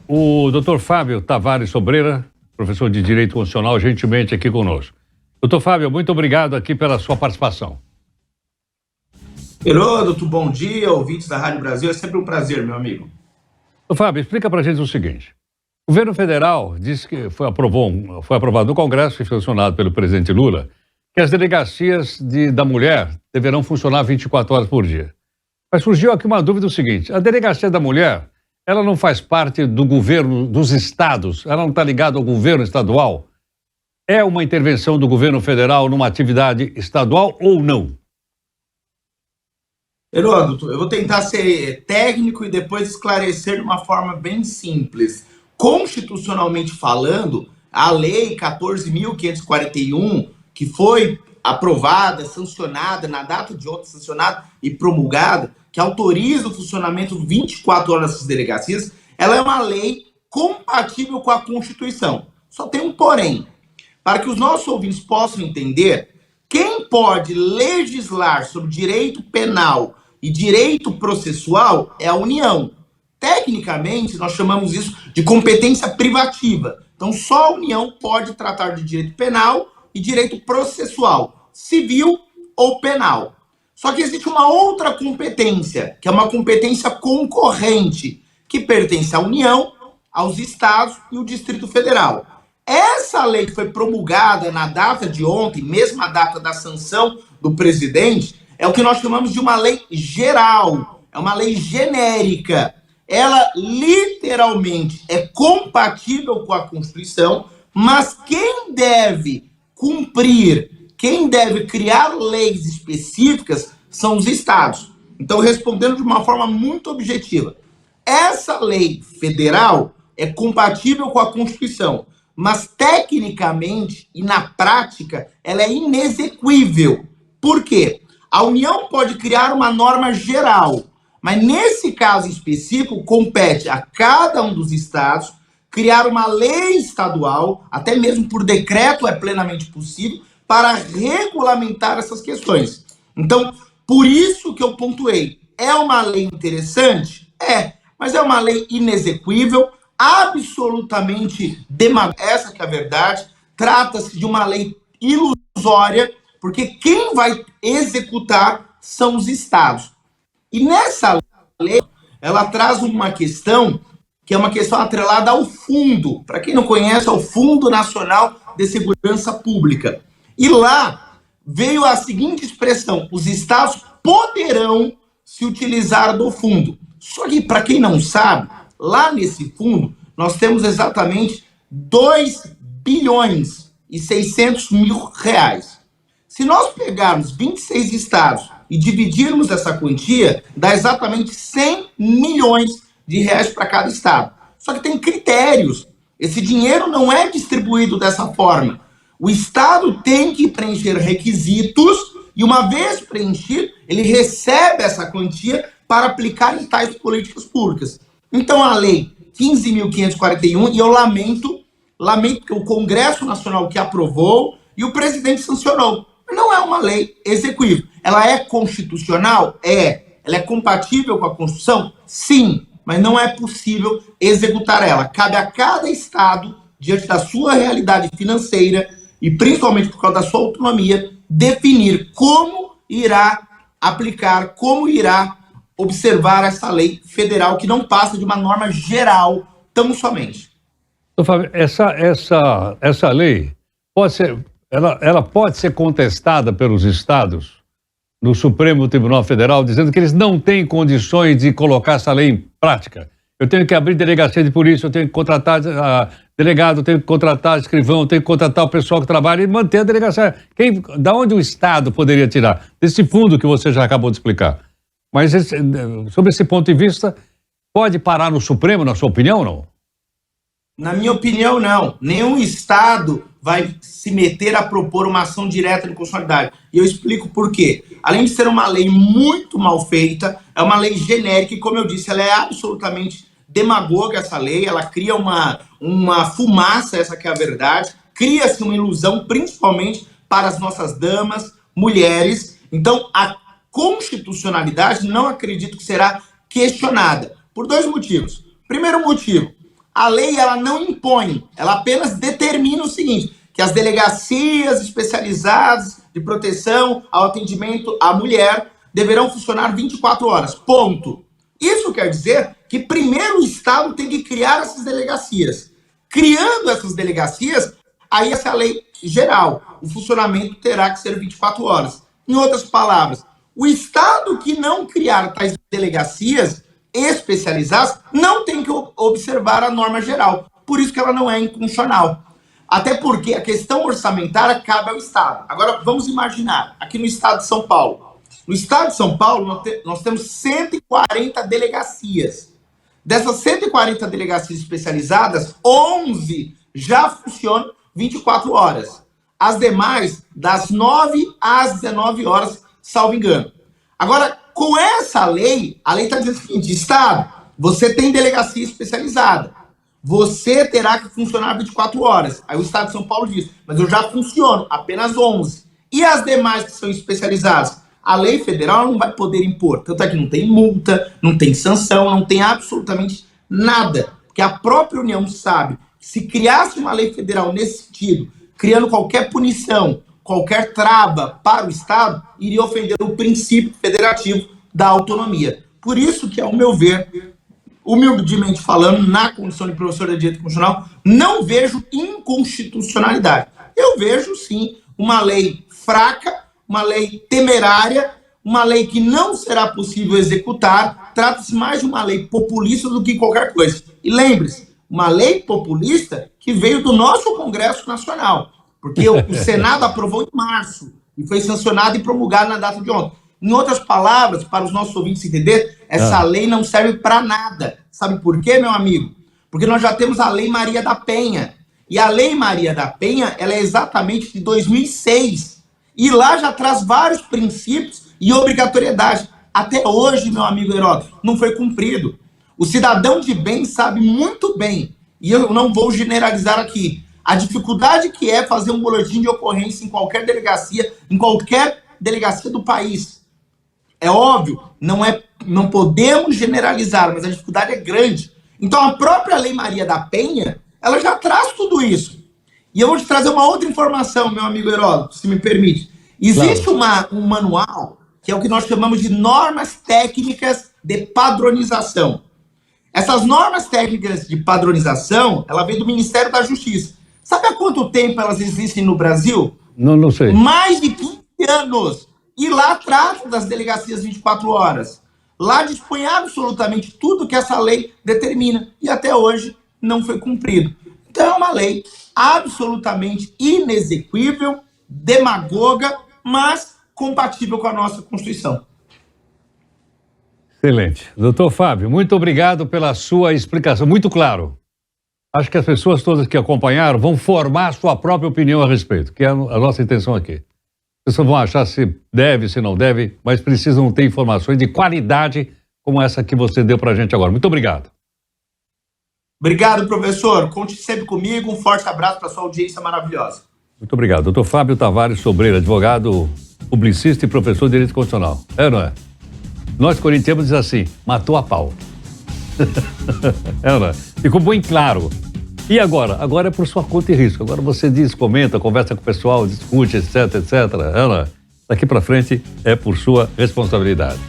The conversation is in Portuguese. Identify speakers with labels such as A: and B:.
A: o Dr. Fábio Tavares Sobreira, professor de Direito Constitucional, gentilmente aqui conosco. Doutor Fábio, muito obrigado aqui pela sua participação.
B: Heródoto, bom dia, ouvintes da Rádio Brasil, é sempre um prazer, meu amigo.
A: Doutor Fábio, explica pra gente o seguinte. O governo federal disse que foi aprovado no Congresso e foi sancionado pelo presidente Lula que as delegacias da mulher deverão funcionar 24 horas por dia. Mas surgiu aqui uma dúvida: o seguinte: a delegacia da mulher, ela não faz parte do governo dos estados, ela não está ligada ao governo estadual? É uma intervenção do governo federal numa atividade estadual ou não?
B: Heródoto, eu vou tentar ser técnico e depois esclarecer de uma forma bem simples. Constitucionalmente falando, a Lei 14.541, que foi aprovada, sancionada, na data de ontem, sancionada e promulgada, que autoriza o funcionamento 24 horas dessas delegacias, ela é uma lei compatível com a Constituição. Só tem um porém. Para que os nossos ouvintes possam entender, quem pode legislar sobre direito penal e direito processual é a União. Tecnicamente, nós chamamos isso de competência privativa. Então, só a União pode tratar de direito penal e direito processual, civil ou penal. Só que existe uma outra competência, que é uma competência concorrente, que pertence à União, aos estados e ao Distrito Federal. Essa lei que foi promulgada na data de ontem, mesma data da sanção do presidente, é o que nós chamamos de uma lei geral, é uma lei genérica. Ela literalmente é compatível com a Constituição, mas quem deve cumprir, quem deve criar leis específicas são os estados. Então, respondendo de uma forma muito objetiva, essa lei federal é compatível com a Constituição, mas tecnicamente e na prática ela é inexequível. Por quê? A União pode criar uma norma geral, mas nesse caso específico compete a cada um dos estados criar uma lei estadual, até mesmo por decreto é plenamente possível, para regulamentar essas questões. Então, por isso que eu pontuei, é uma lei interessante? É, mas é uma lei inexequível, absolutamente demagógica, essa que é a verdade. Trata-se de uma lei ilusória, porque quem vai executar são os estados. E nessa lei, ela traz uma questão que é uma questão atrelada ao fundo. Para quem não conhece, é o Fundo Nacional de Segurança Pública. E lá veio a seguinte expressão: os estados poderão se utilizar do fundo. Só que, para quem não sabe, lá nesse fundo, nós temos exatamente 2 bilhões e 600 mil reais. Se nós pegarmos 26 estados e dividirmos essa quantia, dá exatamente 100 milhões de reais para cada estado. Só que tem critérios. Esse dinheiro não é distribuído dessa forma. O estado tem que preencher requisitos e, uma vez preenchido, ele recebe essa quantia para aplicar em tais políticas públicas. Então, a lei 15.541, e eu lamento que o Congresso Nacional que aprovou e o presidente sancionou. Não é uma lei execuível. Ela é constitucional? É. Ela é compatível com a Constituição? Sim. Mas não é possível executar ela. Cabe a cada estado, diante da sua realidade financeira e principalmente por causa da sua autonomia, definir como irá aplicar, como irá observar essa lei federal, que não passa de uma norma geral tão somente.
A: Fábio, essa lei pode ser, ela pode ser contestada pelos estados no Supremo Tribunal Federal, dizendo que eles não têm condições de colocar essa lei em prática. Eu tenho que abrir delegacia de polícia, eu tenho que contratar delegado, eu tenho que contratar escrivão, eu tenho que contratar o pessoal que trabalha e manter a delegacia. Da onde o estado poderia tirar? Desse fundo que você já acabou de explicar. Mas, sob esse ponto de vista, pode parar no Supremo, na sua opinião, ou não?
B: Na minha opinião, não. Nenhum estado vai se meter a propor uma ação direta de constitucionalidade. E eu explico por quê. Além de ser uma lei muito mal feita, é uma lei genérica e, como eu disse, ela é absolutamente demagoga, essa lei. Ela cria uma fumaça, essa que é a verdade. Cria-se uma ilusão, principalmente para as nossas damas, mulheres. Então, a constitucionalidade não acredito que será questionada, por 2 motivos. Primeiro motivo, A lei, ela não impõe, ela apenas determina o seguinte, que as delegacias especializadas de proteção ao atendimento à mulher deverão funcionar 24 horas, ponto. Isso quer dizer que primeiro o Estado tem que criar essas delegacias. Criando essas delegacias, aí essa é a lei geral. O funcionamento terá que ser 24 horas. Em outras palavras, o Estado que não criar tais delegacias especializadas não tem que observar a norma geral. Por isso que ela não é inconstitucional. Até porque a questão orçamentária cabe ao Estado. Agora, vamos imaginar, aqui no Estado de São Paulo. No Estado de São Paulo, nós temos 140 delegacias. Dessas 140 delegacias especializadas, 11 já funcionam 24 horas. As demais, das 9 às 19 horas, salvo engano. Agora, com essa lei, a lei está dizendo o seguinte, Estado, você tem delegacia especializada. Você terá que funcionar 24 horas. Aí o Estado de São Paulo diz, mas eu já funciono, apenas 11. E as demais que são especializadas? A lei federal não vai poder impor. Tanto é que não tem multa, não tem sanção, não tem absolutamente nada. Porque a própria União sabe que se criasse uma lei federal nesse sentido, criando qualquer punição, qualquer trava para o Estado, iria ofender o princípio federativo da autonomia. Por isso que, ao meu ver, humildemente falando, na condição de professor de direito constitucional, não vejo inconstitucionalidade. Eu vejo, sim, uma lei fraca, uma lei temerária, uma lei que não será possível executar. Trata-se mais de uma lei populista do que qualquer coisa. E lembre-se, uma lei populista que veio do nosso Congresso Nacional, porque o Senado aprovou em março e foi sancionado e promulgado na data de ontem. Em outras palavras, para os nossos ouvintes entenderem, essa lei não serve para nada. Sabe por quê, meu amigo? Porque nós já temos a Lei Maria da Penha. E a Lei Maria da Penha, ela é exatamente de 2006. E lá já traz vários princípios e obrigatoriedade. Até hoje, meu amigo Heródoto, não foi cumprido. O cidadão de bem sabe muito bem, e eu não vou generalizar aqui, a dificuldade que é fazer um boletim de ocorrência em qualquer delegacia do país. É óbvio, não podemos generalizar, mas a dificuldade é grande. Então a própria Lei Maria da Penha, ela já traz tudo isso. E eu vou te trazer uma outra informação, meu amigo Heródoto, se me permite. Existe um manual, que é o que nós chamamos de normas técnicas de padronização. Essas normas técnicas de padronização, ela vem do Ministério da Justiça. Sabe há quanto tempo elas existem no Brasil?
A: Não sei.
B: Mais de 15 anos. E lá trata das delegacias 24 horas. Lá dispõe absolutamente tudo que essa lei determina. E até hoje não foi cumprido. Então é uma lei absolutamente inexequível, demagoga, mas compatível com a nossa Constituição.
A: Excelente. Doutor Fábio, muito obrigado pela sua explicação, muito claro. Acho que as pessoas todas que acompanharam vão formar sua própria opinião a respeito, que é a nossa intenção aqui. As pessoas vão achar se deve, se não deve, mas precisam ter informações de qualidade como essa que você deu pra gente agora. Muito obrigado.
B: Obrigado, professor. Conte sempre comigo. Um forte abraço para sua audiência maravilhosa.
A: Muito obrigado. Doutor Fábio Tavares Sobreira, advogado, publicista e professor de Direito Constitucional. É ou não é? Nós corintianos diz assim, matou a pau. É ou não é? Ficou bem claro. E agora? Agora é por sua conta e risco. Agora você diz, comenta, conversa com o pessoal, discute, etc, etc. É ou não é? Daqui para frente é por sua responsabilidade.